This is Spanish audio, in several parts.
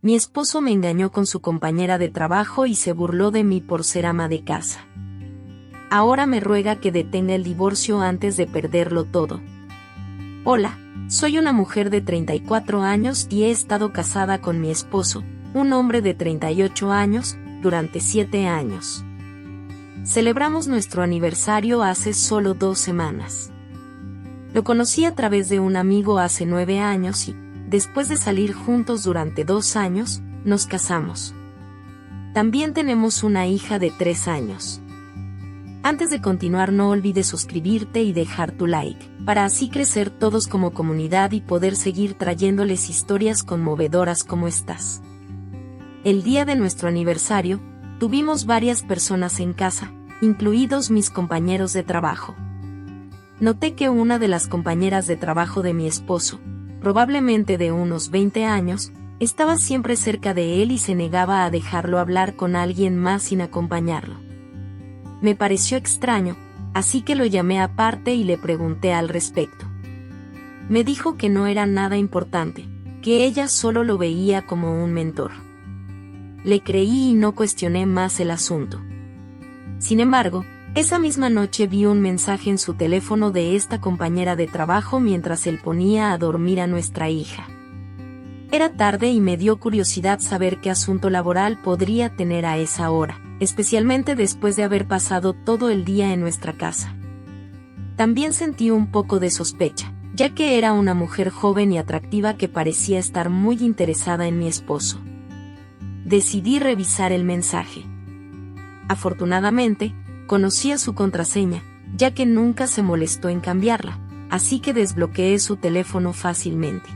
Mi esposo me engañó con su compañera de trabajo y se burló de mí por ser ama de casa. Ahora me ruega que detenga el divorcio antes de perderlo todo. Hola, soy una mujer de 34 años y he estado casada con mi esposo, un hombre de 38 años, durante 7 años. Celebramos nuestro aniversario hace solo 2 semanas. Lo conocí a través de un amigo hace 9 años y, después de salir juntos durante 2 años, nos casamos. También tenemos una hija de 3 años. Antes de continuar, no olvides suscribirte y dejar tu like, para así crecer todos como comunidad y poder seguir trayéndoles historias conmovedoras como estas. El día de nuestro aniversario, tuvimos varias personas en casa, incluidos mis compañeros de trabajo. Noté que una de las compañeras de trabajo de mi esposo, probablemente de unos 20 años, estaba siempre cerca de él y se negaba a dejarlo hablar con alguien más sin acompañarlo. Me pareció extraño, así que lo llamé aparte y le pregunté al respecto. Me dijo que no era nada importante, que ella solo lo veía como un mentor. Le creí y no cuestioné más el asunto. Sin embargo, esa misma noche vi un mensaje en su teléfono de esta compañera de trabajo mientras él ponía a dormir a nuestra hija. Era tarde y me dio curiosidad saber qué asunto laboral podría tener a esa hora, especialmente después de haber pasado todo el día en nuestra casa. También sentí un poco de sospecha, ya que era una mujer joven y atractiva que parecía estar muy interesada en mi esposo. Decidí revisar el mensaje. Afortunadamente, conocía su contraseña, ya que nunca se molestó en cambiarla, así que desbloqueé su teléfono fácilmente.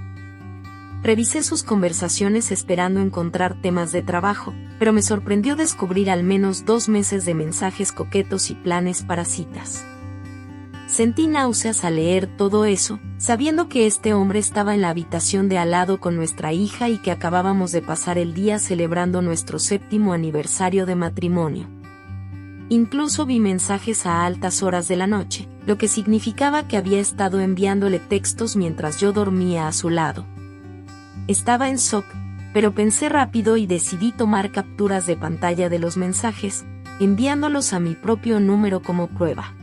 Revisé sus conversaciones esperando encontrar temas de trabajo, pero me sorprendió descubrir al menos 2 meses de mensajes coquetos y planes para citas. Sentí náuseas al leer todo eso, sabiendo que este hombre estaba en la habitación de al lado con nuestra hija y que acabábamos de pasar el día celebrando nuestro 7º aniversario de matrimonio. Incluso vi mensajes a altas horas de la noche, lo que significaba que había estado enviándole textos mientras yo dormía a su lado. Estaba en shock, pero pensé rápido y decidí tomar capturas de pantalla de los mensajes, enviándolos a mi propio número como prueba.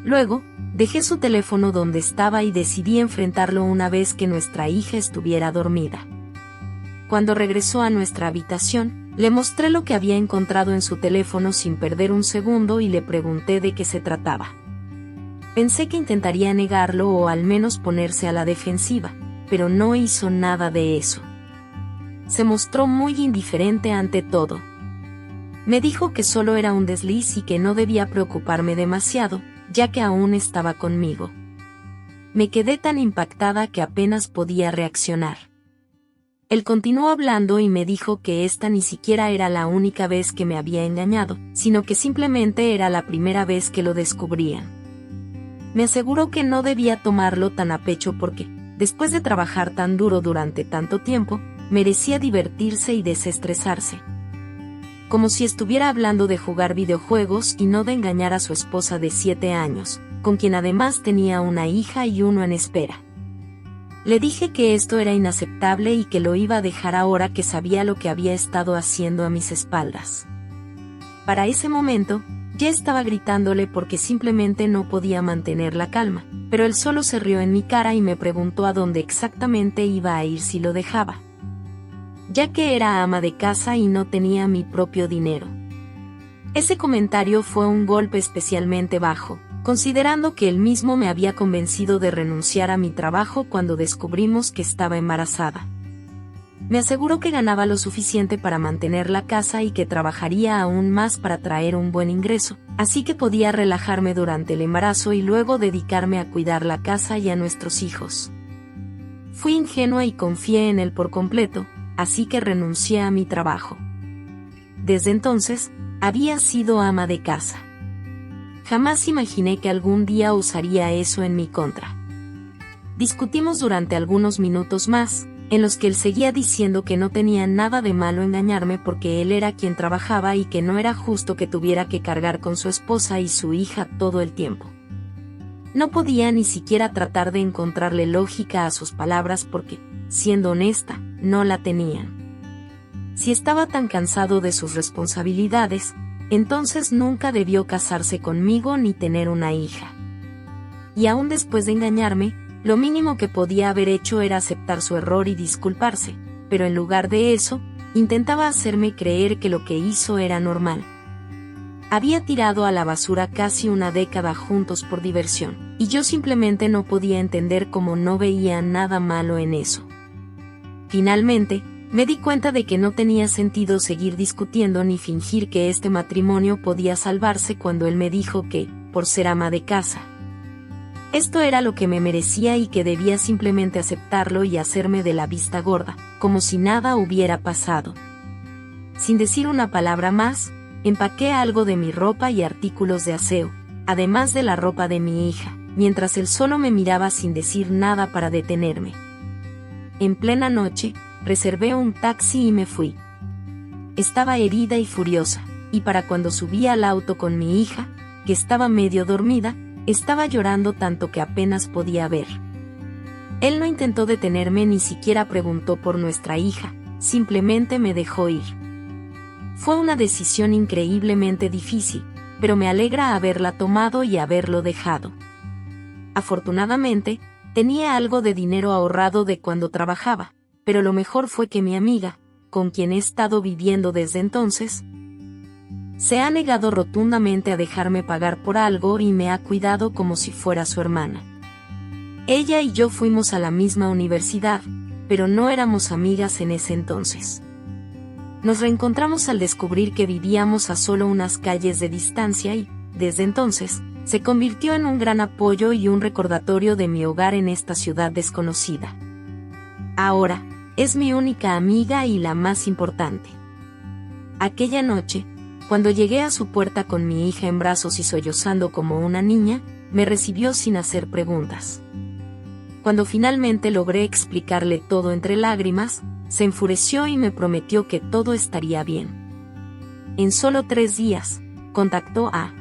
Luego, dejé su teléfono donde estaba y decidí enfrentarlo una vez que nuestra hija estuviera dormida. Cuando regresó a nuestra habitación, le mostré lo que había encontrado en su teléfono sin perder un segundo y le pregunté de qué se trataba. Pensé que intentaría negarlo o al menos ponerse a la defensiva, pero no hizo nada de eso. Se mostró muy indiferente ante todo. Me dijo que solo era un desliz y que no debía preocuparme demasiado, ya que aún estaba conmigo. Me quedé tan impactada que apenas podía reaccionar. Él continuó hablando y me dijo que esta ni siquiera era la única vez que me había engañado, sino que simplemente era la primera vez que lo descubrían. Me aseguró que no debía tomarlo tan a pecho porque, después de trabajar tan duro durante tanto tiempo, merecía divertirse y desestresarse. Como si estuviera hablando de jugar videojuegos y no de engañar a su esposa de 7 años, con quien además tenía una hija y uno en espera. Le dije que esto era inaceptable y que lo iba a dejar ahora que sabía lo que había estado haciendo a mis espaldas. Para ese momento, ya estaba gritándole porque simplemente no podía mantener la calma, pero él solo se rió en mi cara y me preguntó a dónde exactamente iba a ir si lo dejaba, ya que era ama de casa y no tenía mi propio dinero. Ese comentario fue un golpe especialmente bajo, considerando que él mismo me había convencido de renunciar a mi trabajo cuando descubrimos que estaba embarazada. Me aseguró que ganaba lo suficiente para mantener la casa y que trabajaría aún más para traer un buen ingreso, así que podía relajarme durante el embarazo y luego dedicarme a cuidar la casa y a nuestros hijos. Fui ingenua y confié en él por completo, así que renuncié a mi trabajo. Desde entonces, había sido ama de casa. Jamás imaginé que algún día usaría eso en mi contra. Discutimos durante algunos minutos más, en los que él seguía diciendo que no tenía nada de malo engañarme porque él era quien trabajaba y que no era justo que tuviera que cargar con su esposa y su hija todo el tiempo. No podía ni siquiera tratar de encontrarle lógica a sus palabras porque, siendo honesta, no la tenían. Si estaba tan cansado de sus responsabilidades, entonces nunca debió casarse conmigo ni tener una hija. Y aún después de engañarme, lo mínimo que podía haber hecho era aceptar su error y disculparse, pero en lugar de eso, intentaba hacerme creer que lo que hizo era normal. Había tirado a la basura casi una década juntos por diversión, y yo simplemente no podía entender cómo no veía nada malo en eso. Finalmente, me di cuenta de que no tenía sentido seguir discutiendo ni fingir que este matrimonio podía salvarse cuando él me dijo que, por ser ama de casa, esto era lo que me merecía y que debía simplemente aceptarlo y hacerme de la vista gorda, como si nada hubiera pasado. Sin decir una palabra más, empaqué algo de mi ropa y artículos de aseo, además de la ropa de mi hija, mientras él solo me miraba sin decir nada para detenerme. En plena noche, reservé un taxi y me fui. Estaba herida y furiosa, y para cuando subí al auto con mi hija, que estaba medio dormida, estaba llorando tanto que apenas podía ver. Él no intentó detenerme ni siquiera preguntó por nuestra hija, simplemente me dejó ir. Fue una decisión increíblemente difícil, pero me alegra haberla tomado y haberlo dejado. Afortunadamente, tenía algo de dinero ahorrado de cuando trabajaba, pero lo mejor fue que mi amiga, con quien he estado viviendo desde entonces, se ha negado rotundamente a dejarme pagar por algo y me ha cuidado como si fuera su hermana. Ella y yo fuimos a la misma universidad, pero no éramos amigas en ese entonces. Nos reencontramos al descubrir que vivíamos a solo unas calles de distancia y, desde entonces, se convirtió en un gran apoyo y un recordatorio de mi hogar en esta ciudad desconocida. Ahora, es mi única amiga y la más importante. Aquella noche, cuando llegué a su puerta con mi hija en brazos y sollozando como una niña, me recibió sin hacer preguntas. Cuando finalmente logré explicarle todo entre lágrimas, se enfureció y me prometió que todo estaría bien. En solo 3 días, contactó a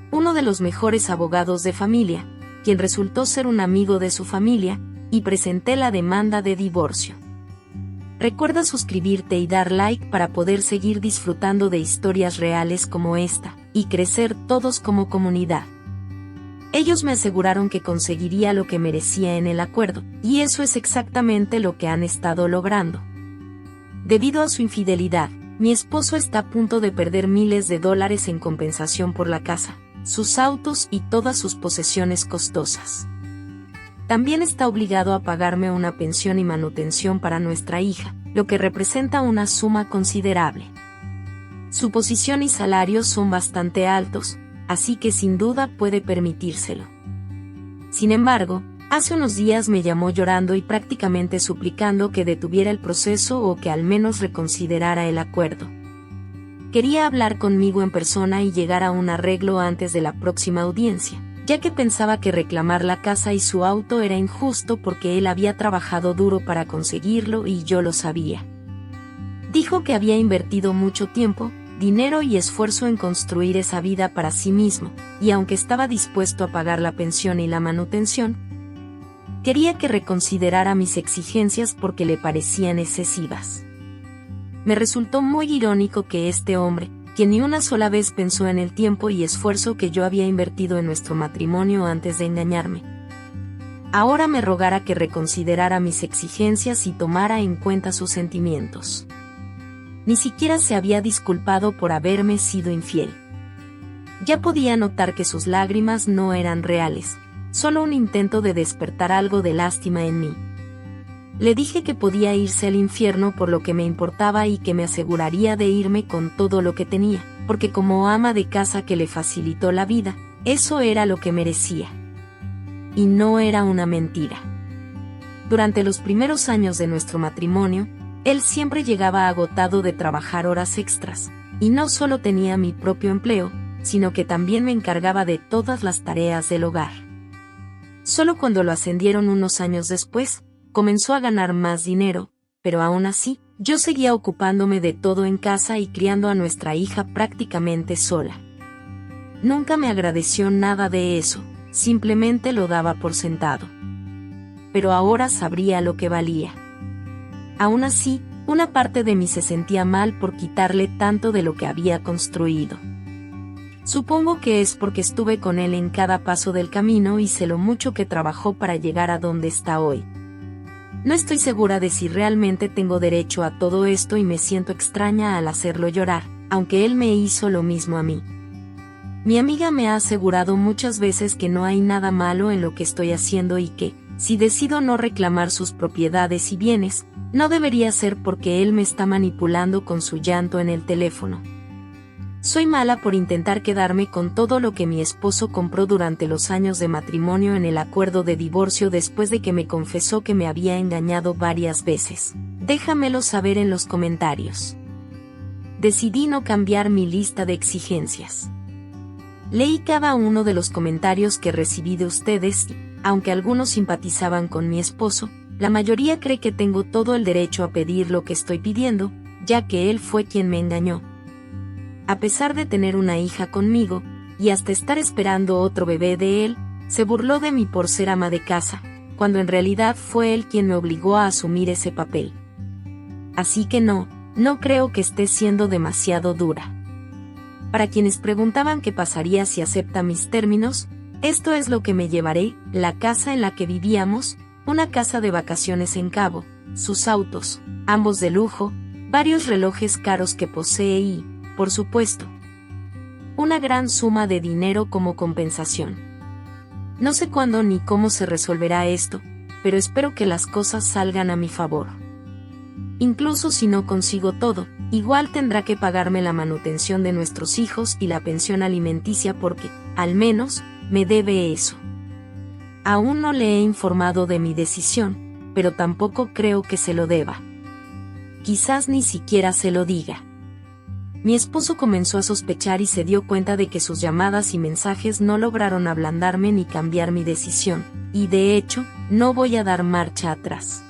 uno de los mejores abogados de familia, quien resultó ser un amigo de su familia, y presenté la demanda de divorcio. Recuerda suscribirte y dar like para poder seguir disfrutando de historias reales como esta, y crecer todos como comunidad. Ellos me aseguraron que conseguiría lo que merecía en el acuerdo, y eso es exactamente lo que han estado logrando. Debido a su infidelidad, mi esposo está a punto de perder miles de dólares en compensación por la casa, sus autos y todas sus posesiones costosas. También está obligado a pagarme una pensión y manutención para nuestra hija, lo que representa una suma considerable. Su posición y salario son bastante altos, así que sin duda puede permitírselo. Sin embargo, hace unos días me llamó llorando y prácticamente suplicando que detuviera el proceso o que al menos reconsiderara el acuerdo. Quería hablar conmigo en persona y llegar a un arreglo antes de la próxima audiencia, ya que pensaba que reclamar la casa y su auto era injusto porque él había trabajado duro para conseguirlo y yo lo sabía. Dijo que había invertido mucho tiempo, dinero y esfuerzo en construir esa vida para sí mismo, y aunque estaba dispuesto a pagar la pensión y la manutención, quería que reconsiderara mis exigencias porque le parecían excesivas. Me resultó muy irónico que este hombre, quien ni una sola vez pensó en el tiempo y esfuerzo que yo había invertido en nuestro matrimonio antes de engañarme, ahora me rogara que reconsiderara mis exigencias y tomara en cuenta sus sentimientos. Ni siquiera se había disculpado por haberme sido infiel. Ya podía notar que sus lágrimas no eran reales, solo un intento de despertar algo de lástima en mí. Le dije que podía irse al infierno por lo que me importaba y que me aseguraría de irme con todo lo que tenía, porque como ama de casa que le facilitó la vida, eso era lo que merecía. Y no era una mentira. Durante los primeros años de nuestro matrimonio, él siempre llegaba agotado de trabajar horas extras, y no solo tenía mi propio empleo, sino que también me encargaba de todas las tareas del hogar. Solo cuando lo ascendieron unos años después, comenzó a ganar más dinero, pero aún así, yo seguía ocupándome de todo en casa y criando a nuestra hija prácticamente sola. Nunca me agradeció nada de eso, simplemente lo daba por sentado. Pero ahora sabría lo que valía. Aún así, Una parte de mí se sentía mal por quitarle tanto de lo que había construido. Supongo que es porque estuve con él en cada paso del camino y sé lo mucho que trabajó para llegar a donde está hoy. No estoy segura de si realmente tengo derecho a todo esto y me siento extraña al hacerlo llorar, aunque él me hizo lo mismo a mí. Mi amiga me ha asegurado muchas veces que no hay nada malo en lo que estoy haciendo y que, si decido no reclamar sus propiedades y bienes, no debería ser porque él me está manipulando con su llanto en el teléfono. Soy mala por intentar quedarme con todo lo que mi esposo compró durante los años de matrimonio en el acuerdo de divorcio después de que me confesó que me había engañado varias veces. Déjamelo saber en los comentarios. Decidí no cambiar mi lista de exigencias. Leí cada uno de los comentarios que recibí de ustedes, aunque algunos simpatizaban con mi esposo, la mayoría cree que tengo todo el derecho a pedir lo que estoy pidiendo, ya que él fue quien me engañó. A pesar de tener una hija conmigo, y hasta estar esperando otro bebé de él, se burló de mí por ser ama de casa, cuando en realidad fue él quien me obligó a asumir ese papel. Así que no creo que esté siendo demasiado dura. Para quienes preguntaban qué pasaría si acepta mis términos, esto es lo que me llevaré: la casa en la que vivíamos, una casa de vacaciones en Cabo, sus autos, ambos de lujo, varios relojes caros que posee y, por supuesto, una gran suma de dinero como compensación. No sé cuándo ni cómo se resolverá esto, pero espero que las cosas salgan a mi favor. Incluso si no consigo todo, igual tendrá que pagarme la manutención de nuestros hijos y la pensión alimenticia porque, al menos, me debe eso. Aún no le he informado de mi decisión, pero tampoco creo que se lo deba. Quizás ni siquiera se lo diga. Mi esposo comenzó a sospechar y se dio cuenta de que sus llamadas y mensajes no lograron ablandarme ni cambiar mi decisión, y de hecho, no voy a dar marcha atrás.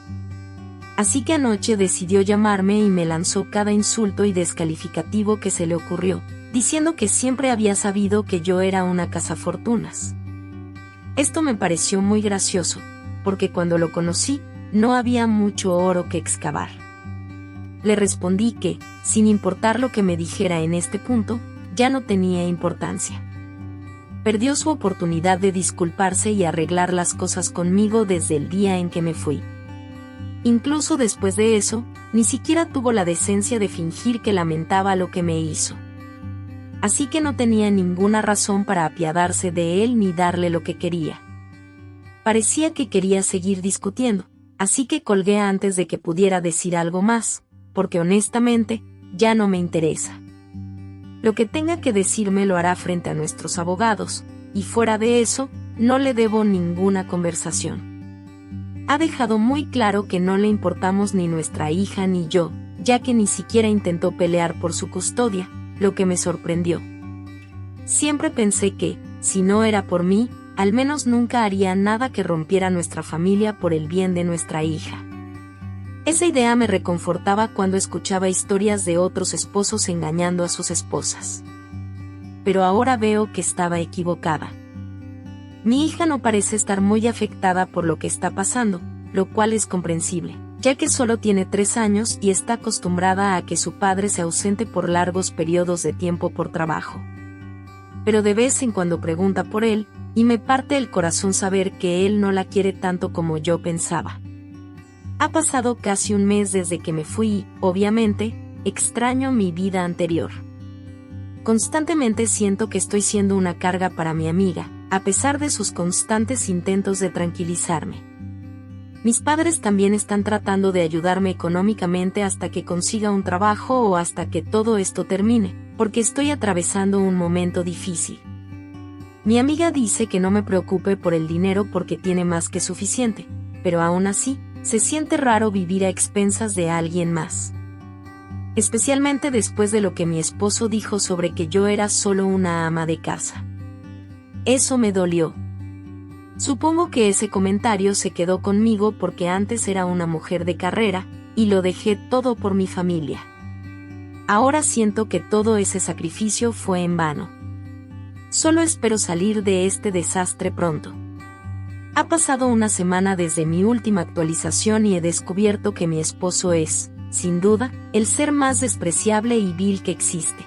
Así que anoche decidió llamarme y me lanzó cada insulto y descalificativo que se le ocurrió, diciendo que siempre había sabido que yo era una cazafortunas. Esto me pareció muy gracioso, porque cuando lo conocí, no había mucho oro que excavar. Le respondí que, sin importar lo que me dijera en este punto, ya no tenía importancia. Perdió su oportunidad de disculparse y arreglar las cosas conmigo desde el día en que me fui. Incluso después de eso, ni siquiera tuvo la decencia de fingir que lamentaba lo que me hizo. Así que no tenía ninguna razón para apiadarse de él ni darle lo que quería. Parecía que quería seguir discutiendo, así que colgué antes de que pudiera decir algo más, porque honestamente, ya no me interesa. Lo que tenga que decirme lo hará frente a nuestros abogados, y fuera de eso, no le debo ninguna conversación. Ha dejado muy claro que no le importamos ni nuestra hija ni yo, ya que ni siquiera intentó pelear por su custodia, lo que me sorprendió. Siempre pensé que, si no era por mí, al menos nunca haría nada que rompiera nuestra familia por el bien de nuestra hija. Esa idea me reconfortaba cuando escuchaba historias de otros esposos engañando a sus esposas. Pero ahora veo que estaba equivocada. Mi hija no parece estar muy afectada por lo que está pasando, lo cual es comprensible, ya que solo tiene 3 años y está acostumbrada a que su padre se ausente por largos periodos de tiempo por trabajo. Pero de vez en cuando pregunta por él, y me parte el corazón saber que él no la quiere tanto como yo pensaba. Ha pasado casi un mes desde que me fui y, obviamente, extraño mi vida anterior. Constantemente siento que estoy siendo una carga para mi amiga, a pesar de sus constantes intentos de tranquilizarme. Mis padres también están tratando de ayudarme económicamente hasta que consiga un trabajo o hasta que todo esto termine, porque estoy atravesando un momento difícil. Mi amiga dice que no me preocupe por el dinero porque tiene más que suficiente, pero aún así, se siente raro vivir a expensas de alguien más. Especialmente después de lo que mi esposo dijo sobre que yo era solo una ama de casa. Eso me dolió. Supongo que ese comentario se quedó conmigo porque antes era una mujer de carrera, y lo dejé todo por mi familia. Ahora siento que todo ese sacrificio fue en vano. Solo espero salir de este desastre pronto. Ha pasado una semana desde mi última actualización y he descubierto que mi esposo es, sin duda, el ser más despreciable y vil que existe.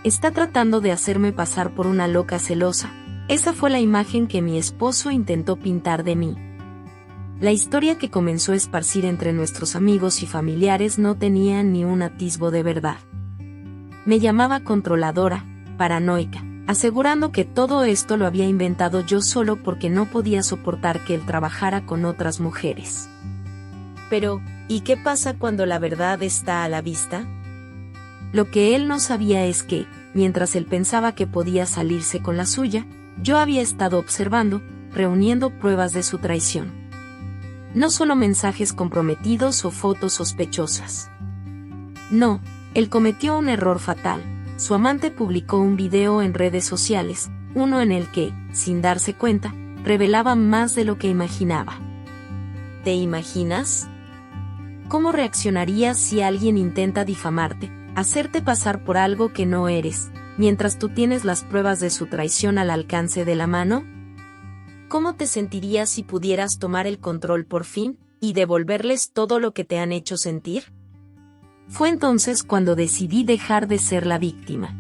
Está tratando de hacerme pasar por una loca celosa. Esa fue la imagen que mi esposo intentó pintar de mí. La historia que comenzó a esparcir entre nuestros amigos y familiares no tenía ni un atisbo de verdad. Me llamaba controladora, paranoica, asegurando que todo esto lo había inventado yo solo porque no podía soportar que él trabajara con otras mujeres. Pero, ¿y qué pasa cuando la verdad está a la vista? Lo que él no sabía es que, mientras él pensaba que podía salirse con la suya, yo había estado observando, reuniendo pruebas de su traición. No solo mensajes comprometidos o fotos sospechosas. No, él cometió un error fatal. Su amante publicó un video en redes sociales, uno en el que, sin darse cuenta, revelaba más de lo que imaginaba. ¿Te imaginas? ¿Cómo reaccionarías si alguien intenta difamarte, hacerte pasar por algo que no eres, mientras tú tienes las pruebas de su traición al alcance de la mano? ¿Cómo te sentirías si pudieras tomar el control por fin, y devolverles todo lo que te han hecho sentir? Fue entonces cuando decidí dejar de ser la víctima.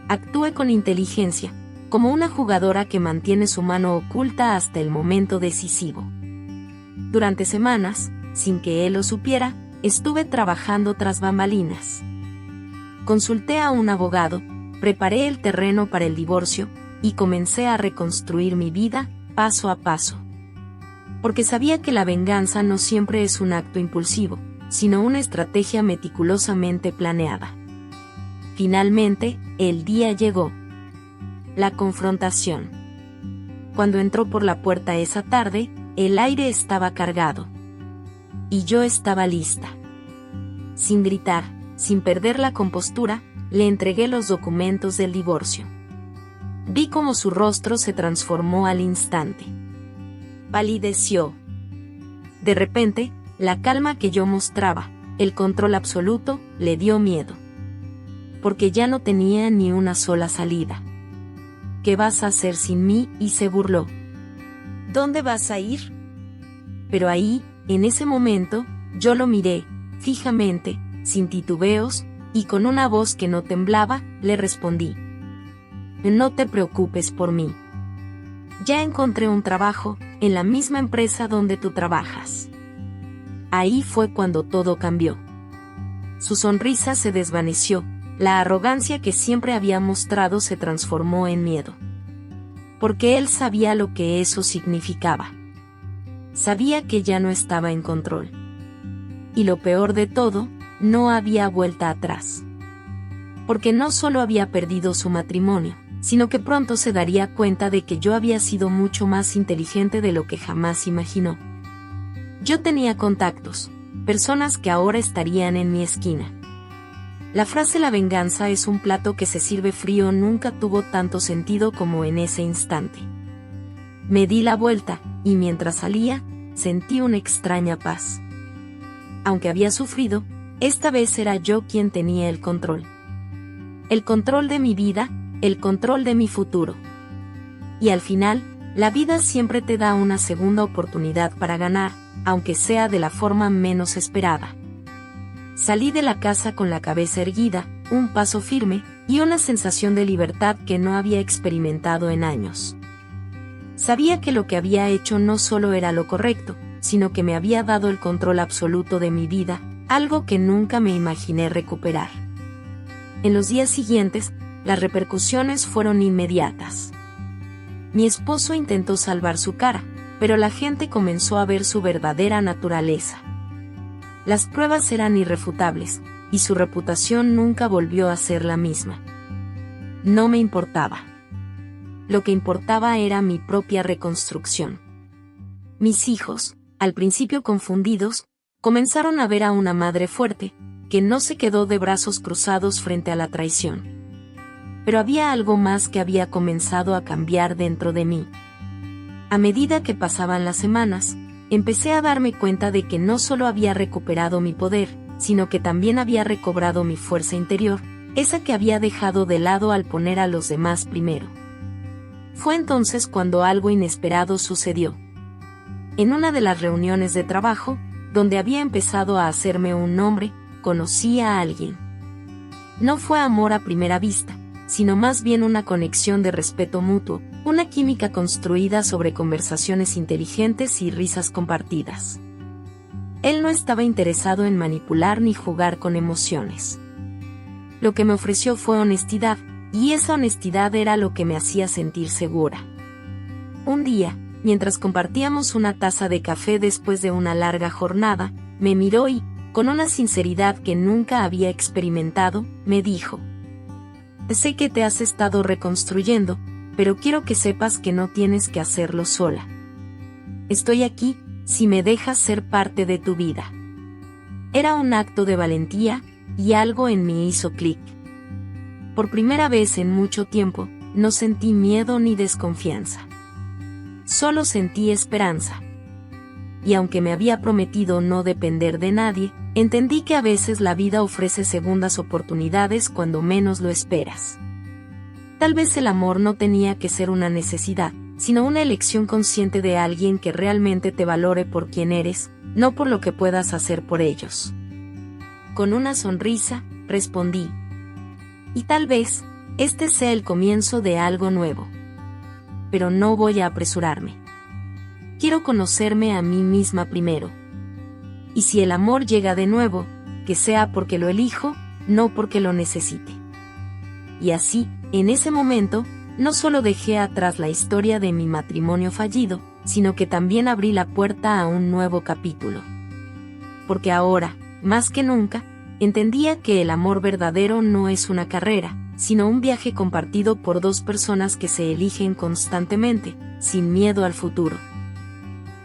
Actué con inteligencia, como una jugadora que mantiene su mano oculta hasta el momento decisivo. Durante semanas, sin que él lo supiera, estuve trabajando tras bambalinas. Consulté a un abogado, preparé el terreno para el divorcio, y comencé a reconstruir mi vida, paso a paso. Porque sabía que la venganza no siempre es un acto impulsivo, sino una estrategia meticulosamente planeada. Finalmente, el día llegó. La confrontación. Cuando entró por la puerta esa tarde, el aire estaba cargado. Y yo estaba lista. Sin gritar, sin perder la compostura, le entregué los documentos del divorcio. Vi cómo su rostro se transformó al instante. Palideció. De repente, la calma que yo mostraba, el control absoluto, le dio miedo. Porque ya no tenía ni una sola salida. ¿Qué vas a hacer sin mí? Y se burló. ¿Dónde vas a ir? Pero ahí, en ese momento, yo lo miré, fijamente, sin titubeos, y con una voz que no temblaba, le respondí. No te preocupes por mí. Ya encontré un trabajo, en la misma empresa donde tú trabajas. Ahí fue cuando todo cambió. Su sonrisa se desvaneció, la arrogancia que siempre había mostrado se transformó en miedo. Porque él sabía lo que eso significaba. Sabía que ya no estaba en control. Y lo peor de todo, no había vuelta atrás. Porque no solo había perdido su matrimonio, sino que pronto se daría cuenta de que yo había sido mucho más inteligente de lo que jamás imaginó. Yo tenía contactos, personas que ahora estarían en mi esquina. La frase "la venganza es un plato que se sirve frío" nunca tuvo tanto sentido como en ese instante. Me di la vuelta, y mientras salía, sentí una extraña paz. Aunque había sufrido, esta vez era yo quien tenía el control. El control de mi vida, el control de mi futuro. Y al final, la vida siempre te da una segunda oportunidad para ganar, aunque sea de la forma menos esperada. Salí de la casa con la cabeza erguida, un paso firme, y una sensación de libertad que no había experimentado en años. Sabía que lo que había hecho no solo era lo correcto, sino que me había dado el control absoluto de mi vida, algo que nunca me imaginé recuperar. En los días siguientes, las repercusiones fueron inmediatas. Mi esposo intentó salvar su cara, pero la gente comenzó a ver su verdadera naturaleza. Las pruebas eran irrefutables, y su reputación nunca volvió a ser la misma. No me importaba. Lo que importaba era mi propia reconstrucción. Mis hijos, al principio confundidos, comenzaron a ver a una madre fuerte, que no se quedó de brazos cruzados frente a la traición. Pero había algo más que había comenzado a cambiar dentro de mí. A medida que pasaban las semanas, empecé a darme cuenta de que no solo había recuperado mi poder, sino que también había recobrado mi fuerza interior, esa que había dejado de lado al poner a los demás primero. Fue entonces cuando algo inesperado sucedió. En una de las reuniones de trabajo, donde había empezado a hacerme un nombre, conocí a alguien. No fue amor a primera vista, sino más bien una conexión de respeto mutuo, una química construida sobre conversaciones inteligentes y risas compartidas. Él no estaba interesado en manipular ni jugar con emociones. Lo que me ofreció fue honestidad, y esa honestidad era lo que me hacía sentir segura. Un día, mientras compartíamos una taza de café después de una larga jornada, me miró y, con una sinceridad que nunca había experimentado, me dijo: sé que te has estado reconstruyendo, pero quiero que sepas que no tienes que hacerlo sola. Estoy aquí, si me dejas ser parte de tu vida. Era un acto de valentía, y algo en mí hizo clic. Por primera vez en mucho tiempo, no sentí miedo ni desconfianza. Solo sentí esperanza. Y aunque me había prometido no depender de nadie, entendí que a veces la vida ofrece segundas oportunidades cuando menos lo esperas. Tal vez el amor no tenía que ser una necesidad, sino una elección consciente de alguien que realmente te valore por quien eres, no por lo que puedas hacer por ellos. Con una sonrisa, respondí: y tal vez, este sea el comienzo de algo nuevo. Pero no voy a apresurarme. Quiero conocerme a mí misma primero. Y si el amor llega de nuevo, que sea porque lo elijo, no porque lo necesite. Y así, en ese momento, no solo dejé atrás la historia de mi matrimonio fallido, sino que también abrí la puerta a un nuevo capítulo. Porque ahora, más que nunca, entendía que el amor verdadero no es una carrera, sino un viaje compartido por dos personas que se eligen constantemente, sin miedo al futuro.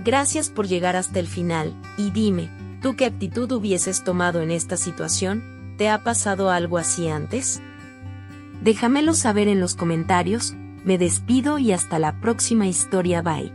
Gracias por llegar hasta el final, y dime, ¿tú qué actitud hubieses tomado en esta situación? ¿Te ha pasado algo así antes? Déjamelo saber en los comentarios. Me despido y hasta la próxima historia. Bye.